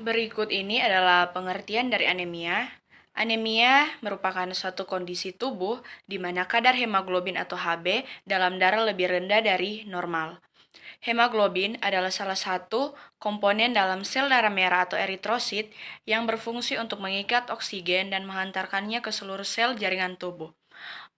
Berikut ini adalah pengertian dari anemia. Anemia merupakan suatu kondisi tubuh di mana kadar hemoglobin atau Hb dalam darah lebih rendah dari normal. Hemoglobin adalah salah satu komponen dalam sel darah merah atau eritrosit yang berfungsi untuk mengikat oksigen dan menghantarkannya ke seluruh sel jaringan tubuh.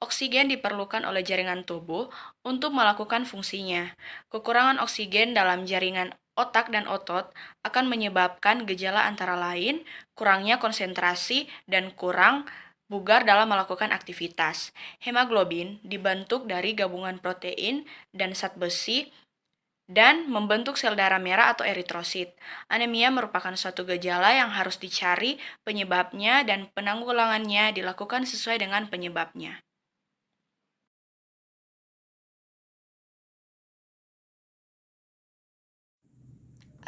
Oksigen diperlukan oleh jaringan tubuh untuk melakukan fungsinya. Kekurangan oksigen dalam jaringan otak dan otot akan menyebabkan gejala antara lain kurangnya konsentrasi dan kurang bugar dalam melakukan aktivitas. Hemoglobin dibentuk dari gabungan protein dan zat besi dan membentuk sel darah merah atau eritrosit. Anemia merupakan suatu gejala yang harus dicari penyebabnya dan penanggulangannya dilakukan sesuai dengan penyebabnya.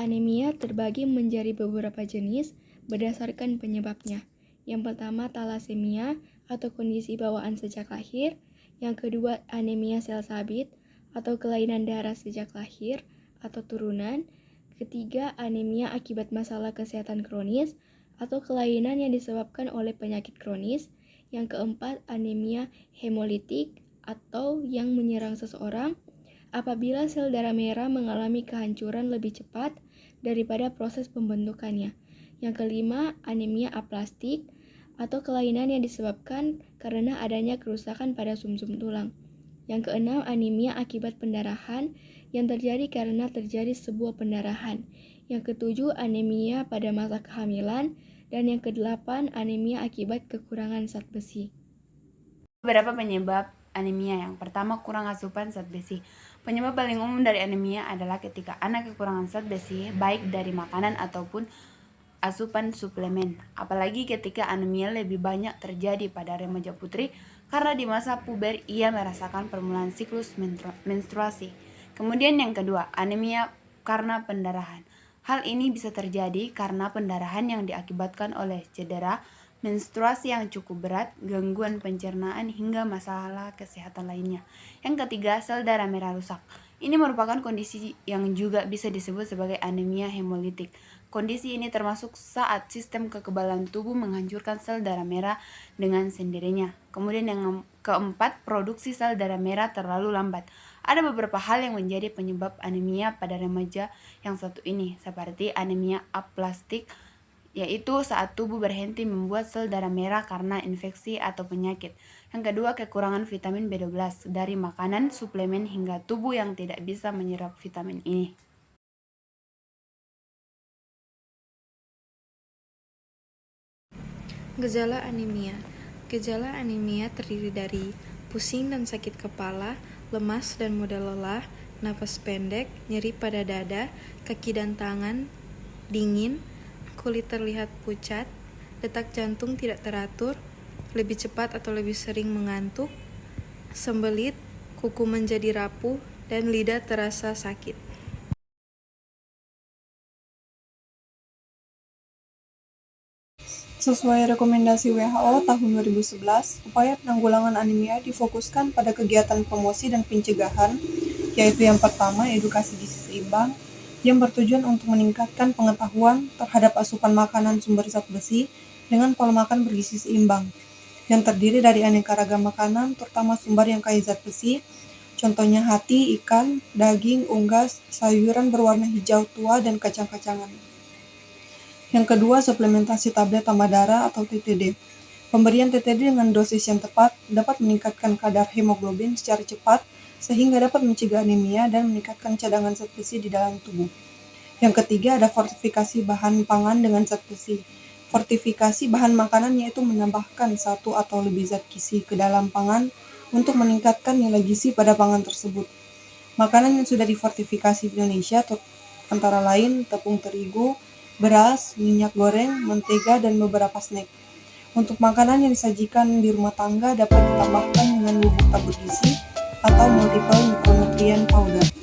Anemia terbagi menjadi beberapa jenis berdasarkan penyebabnya. Yang pertama talasemia atau kondisi bawaan sejak lahir. Yang kedua anemia sel sabit atau kelainan darah sejak lahir atau turunan. Ketiga anemia akibat masalah kesehatan kronis atau kelainan yang disebabkan oleh penyakit kronis. Yang keempat anemia hemolitik atau yang menyerang seseorang apabila sel darah merah mengalami kehancuran lebih cepat daripada proses pembentukannya. Yang kelima, anemia aplastik atau kelainan yang disebabkan karena adanya kerusakan pada sumsum tulang. Yang keenam, anemia akibat pendarahan yang terjadi karena terjadi sebuah pendarahan. Yang ketujuh, anemia pada masa kehamilan. Dan yang kedelapan, anemia akibat kekurangan zat besi. Beberapa penyebab anemia. Yang pertama, kurang asupan zat besi. Penyebab paling umum dari anemia adalah ketika anak kekurangan zat besi, baik dari makanan ataupun asupan suplemen. Apalagi ketika anemia lebih banyak terjadi pada remaja putri karena di masa puber ia merasakan permulaan siklus menstruasi. Kemudian yang kedua, anemia karena pendarahan. Hal ini bisa terjadi karena pendarahan yang diakibatkan oleh cedera, menstruasi yang cukup berat, gangguan pencernaan, hingga masalah kesehatan lainnya. Yang ketiga, sel darah merah rusak. Ini merupakan kondisi yang juga bisa disebut sebagai anemia hemolitik. Kondisi ini termasuk saat sistem kekebalan tubuh menghancurkan sel darah merah dengan sendirinya. Kemudian yang keempat, produksi sel darah merah terlalu lambat. Ada beberapa hal yang menjadi penyebab anemia pada remaja yang satu ini, seperti anemia aplastik, yaitu saat tubuh berhenti membuat sel darah merah karena infeksi atau penyakit. Yang kedua, kekurangan vitamin B12 dari makanan, suplemen, hingga tubuh yang tidak bisa menyerap vitamin ini. Gejala anemia. Gejala anemia terdiri dari pusing dan sakit kepala, lemas dan mudah lelah, napas pendek, nyeri pada dada, kaki dan tangan, dingin, kulit terlihat pucat, detak jantung tidak teratur, lebih cepat atau lebih sering mengantuk, sembelit, kuku menjadi rapuh, dan lidah terasa sakit. Sesuai rekomendasi WHO tahun 2011, upaya penanggulangan anemia difokuskan pada kegiatan promosi dan pencegahan, yaitu yang pertama, edukasi gizi seimbang, yang bertujuan untuk meningkatkan pengetahuan terhadap asupan makanan sumber zat besi dengan pola makan bergizi seimbang, yang terdiri dari aneka ragam makanan, terutama sumber yang kaya zat besi, contohnya hati, ikan, daging, unggas, sayuran berwarna hijau tua, dan kacang-kacangan. Yang kedua, suplementasi tablet tambah darah atau TTD. Pemberian TTD dengan dosis yang tepat dapat meningkatkan kadar hemoglobin secara cepat sehingga dapat mencegah anemia dan meningkatkan cadangan zat besi di dalam tubuh. Yang ketiga, ada fortifikasi bahan pangan dengan zat besi. Fortifikasi bahan makanan yaitu menambahkan satu atau lebih zat gizi ke dalam pangan untuk meningkatkan nilai gizi pada pangan tersebut. Makanan yang sudah difortifikasi di Indonesia antara lain tepung terigu, beras, minyak goreng, mentega, dan beberapa snack. Untuk makanan yang disajikan di rumah tangga dapat ditambahkan dengan bubuk tabur gizi atau multiple micronutrient powder.